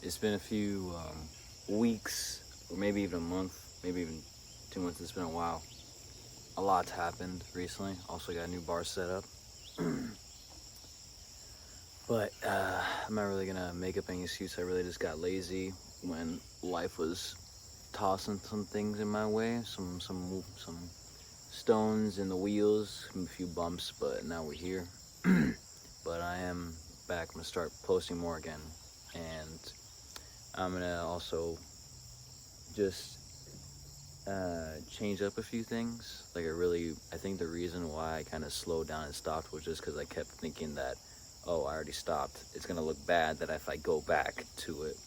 It's been a few weeks, or maybe even a month, maybe even 2 months. It's been a while. A lot's happened recently. Also got a new bar set up. But I'm not really gonna make up any excuse. I really just got lazy when life was tossing some things in my way, some stones in the wheels, a few bumps. But now we're here. But I am back. I'm gonna start posting more again, and I'm gonna also just change up a few things. I think the reason why I kind of slowed down and stopped was just because I kept thinking that, oh, I already stopped. It's gonna look bad that if I go back to it.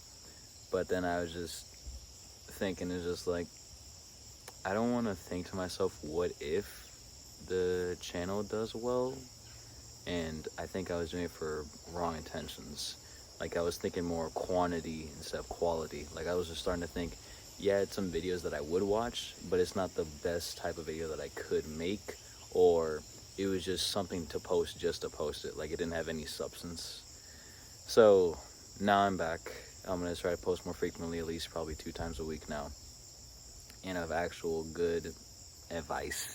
But then I was just thinking, it's just like, I don't want to think to myself, what if the channel does well? And I think I was doing it for wrong intentions. Like, I was thinking more quantity instead of quality. Like, I was just starting to think, yeah, it's some videos that I would watch, but it's not the best type of video that I could make, or it was just something to post just to post it. Like, it didn't have any substance. So now I'm back. I'm gonna try to post more frequently, at least probably 2 times a week now, and of actual good advice,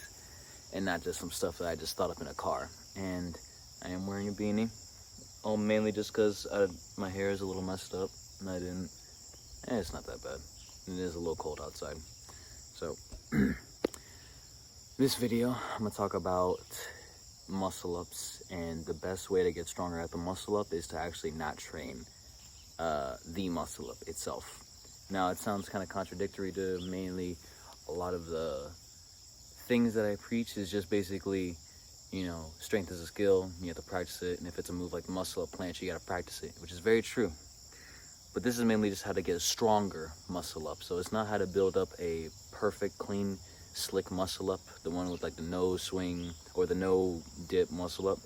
and not just some stuff that I just thought up in a car. And I am wearing a beanie, mainly just because my hair is a little messed up, and I didn't. It's not that bad. It is a little cold outside. So this video, I'm gonna talk about muscle ups, and the best way to get stronger at the muscle up is to actually not train the muscle up itself. Now, it sounds kind of contradictory to mainly a lot of the things that I preach is just basically, strength is a skill, you have to practice it, and if it's a move like muscle up planche, you gotta practice it, which is very true. But this is mainly just how to get a stronger muscle up. So it's not how to build up a perfect, clean, slick muscle up, the one with like the no swing or the no dip muscle up.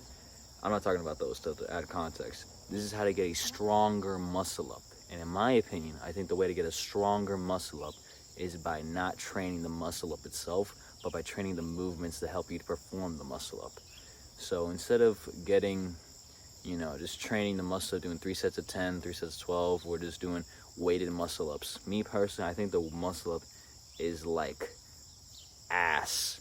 I'm not talking about those stuff, to add context. This is how to get a stronger muscle up. And in my opinion, I think the way to get a stronger muscle up is by not training the muscle up itself, but by training the movements that help you to perform the muscle up. So instead of getting, just training the muscle up, doing 3 sets of 10, 3 sets of 12, or just doing weighted muscle ups. Me personally, I think the muscle up is like ass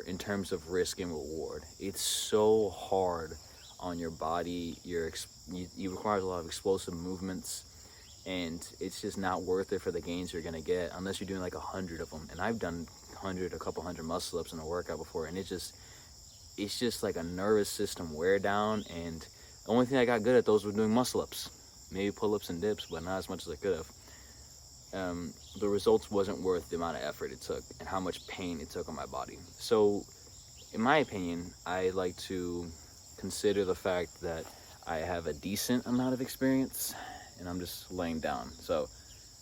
in terms of risk and reward. It's so hard on your body. You requires a lot of explosive movements, and it's just not worth it for the gains you're gonna get unless you're doing like 100 of them. And I've done a couple hundred muscle ups in a workout before, and it's just like a nervous system wear down. And the only thing I got good at those was doing muscle ups, maybe pull-ups and dips, but not as much as I could have. The results wasn't worth the amount of effort it took and how much pain it took on my body. So in my opinion, I like to consider the fact that I have a decent amount of experience, and I'm just laying down. So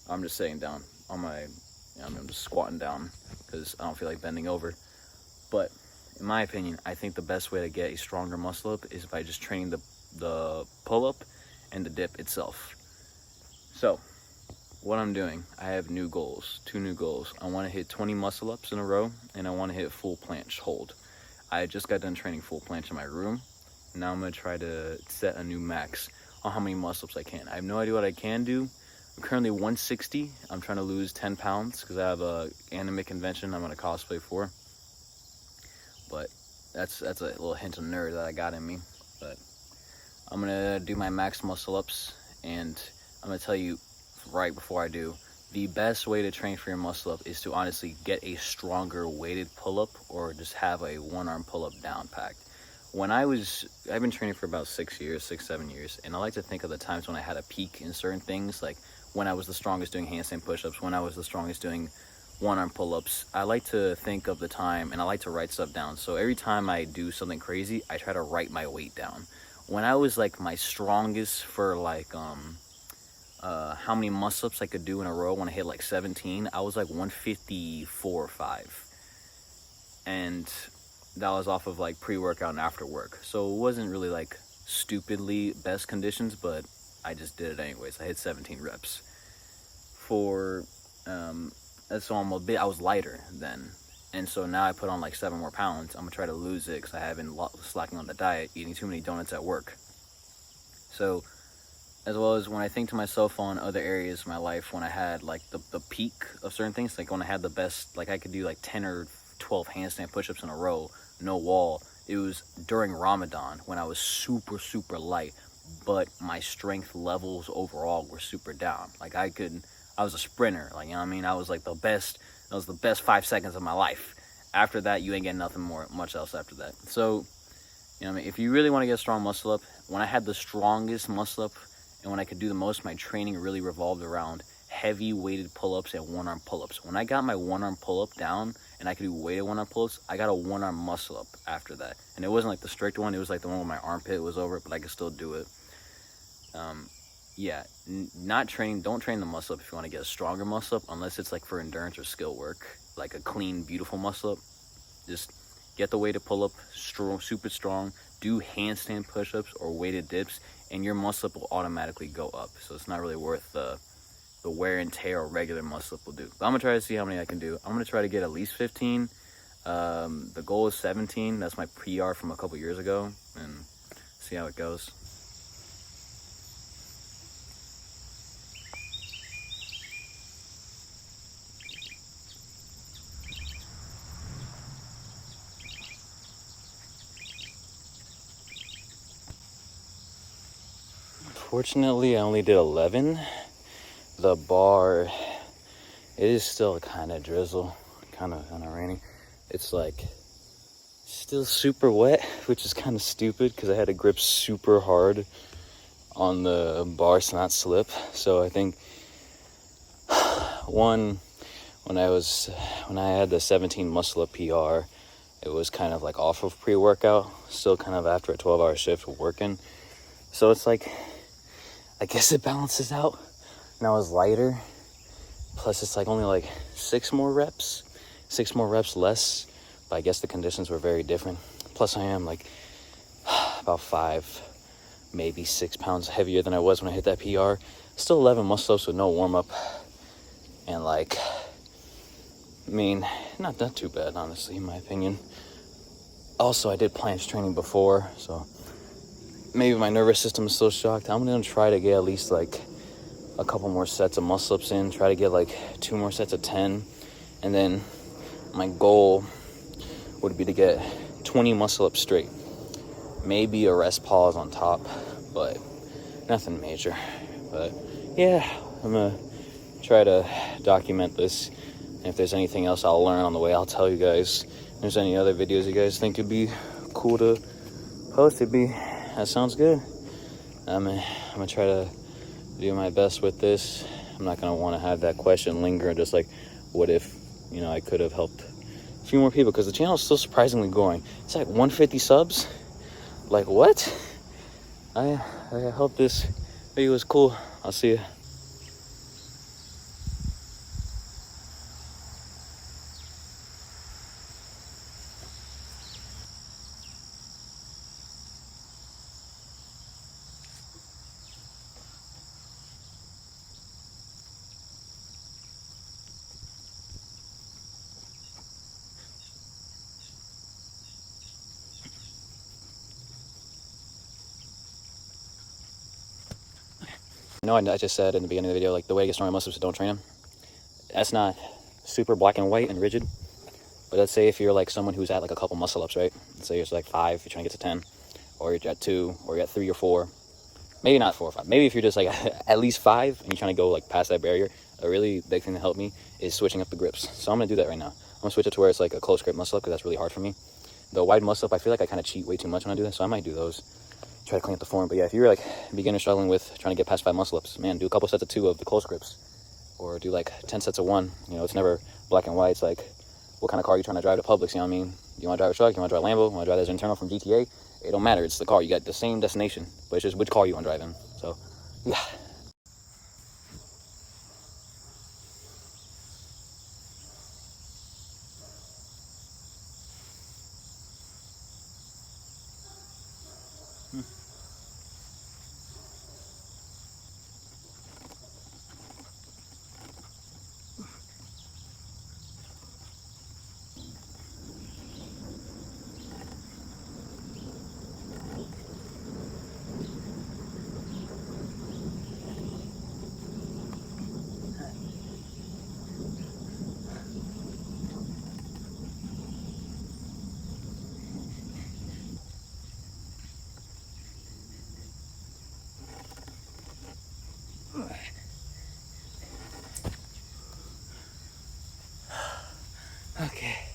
I'm just sitting down on my, I'm just squatting down because I don't feel like bending over. But in my opinion, I think the best way to get a stronger muscle up is by just training the pull-up and the dip itself. So what I'm doing, I have 2 new goals. I want to hit 20 muscle ups in a row, and I want to hit full planche hold. I just got done training full planche in my room. Now I'm going to try to set a new max on how many muscle ups I can. I have no idea what I can do. I'm currently 160. I'm trying to lose 10 pounds because I have a anime convention I'm going to cosplay for. But that's a little hint of nerd that I got in me. But I'm going to do my max muscle ups, and I'm going to tell you right before I do, the best way to train for your muscle up is to honestly get a stronger weighted pull-up, or just have a 1-arm pull-up down packed. I've been training for about 7 years, and I like to think of the times when I had a peak in certain things, like when I was the strongest doing handstand push-ups, when I was the strongest doing 1-arm pull-ups. I like to think of the time, and I like to write stuff down. So every time I do something crazy, I try to write my weight down. When I was like my strongest for like how many muscle ups I could do in a row when I hit like 17, I was like 154 or 5, and that was off of like pre-workout and after work. So it wasn't really like stupidly best conditions, but I just did it anyways. I hit 17 reps for so I was lighter then, and so now I put on like 7 more pounds. I'm gonna try to lose it because I have been slacking on the diet, eating too many donuts at work. So as well as when I think to myself on other areas of my life when I had like the peak of certain things, like when I had the best, like I could do like 10 or 12 handstand push-ups in a row, no wall. It was during Ramadan when I was super, super light, but my strength levels overall were super down. Like I was a sprinter, like, you know what I mean? I was like the best, that was the best 5 seconds of my life. After that, you ain't getting nothing much else after that. So, you know what I mean? If you really want to get a strong muscle up, when I had the strongest muscle up and when I could do the most, my training really revolved around heavy weighted pull-ups and one-arm pull-ups. When I got my one-arm pull-up down and I could do weighted one-arm pull-ups, I got a one-arm muscle up after that. And it wasn't like the strict one, it was like the one where my armpit was over it, but I could still do it. Yeah, not training, don't train the muscle up if you want to get a stronger muscle up, unless it's like for endurance or skill work, like a clean, beautiful muscle up. Just get the weighted pull-up, strong, super strong, do handstand push-ups or weighted dips, and your muscle up will automatically go up. So it's not really worth the wear and tear a regular muscle up will do. But I'm gonna try to see how many I can do. I'm gonna try to get at least 15. The goal is 17. That's my PR from a couple years ago, and see how it goes. Fortunately, I only did 11. The bar, it is still kind of drizzle, kind of rainy. It's like still super wet, which is kind of stupid because I had to grip super hard on the bar to not slip. So I think when I had the 17 muscle up PR, it was kind of like off of pre-workout, still kind of after a 12-hour shift of working. So it's like, I guess it balances out. And I was lighter. Plus it's like only like 6 more reps less. But I guess the conditions were very different. Plus I am like about 5, maybe 6 pounds heavier than I was when I hit that PR. Still 11 muscle ups with no warm up. And like, I mean, not that too bad, honestly, in my opinion. Also, I did planche training before, so maybe my nervous system is still shocked. I'm gonna try to get at least like a couple more sets of muscle ups in, try to get like 2 more sets of 10, and then my goal would be to get 20 muscle ups straight. Maybe a rest pause on top, but nothing major. But yeah, I'm gonna try to document this, and if there's anything else I'll learn on the way, I'll tell you guys. If there's any other videos you guys think would be cool to post, that sounds good. I'm gonna try to do my best with this. I'm not gonna want to have that question linger, just like, what if, you know, I could have helped a few more people, because the channel is still surprisingly growing. It's like 150 subs. Like, what? I hope this video was cool. I'll see you. No, I just said in the beginning of the video, like, the way to get stronger muscles is don't train them. That's not super black and white and rigid. But let's say if you're like someone who's at like a couple muscle ups, right? Let's say you're like 5, you're trying to get to 10, or you're at 2, or you're at 3 or 4. Maybe not 4 or 5. Maybe if you're just like at least 5 and you're trying to go like past that barrier, a really big thing to help me is switching up the grips. So I'm gonna do that right now. I'm gonna switch it to where it's like a close grip muscle up, because that's really hard for me. The wide muscle up, I feel like I kind of cheat way too much when I do that, so I might do those. Try to clean up the form. But yeah, if you're like a beginner struggling with trying to get past 5 muscle ups, man, do a couple sets of 2 of the close grips, or do like 10 sets of 1. You know, it's never black and white. It's like, what kind of car are you trying to drive to Publix? You know what I mean? Do you want to drive a truck? Do you want to drive a Lambo? You want to drive this internal from GTA? It don't matter. It's the car. You got the same destination, but it's just which car you want to drive in. So, yeah. Okay.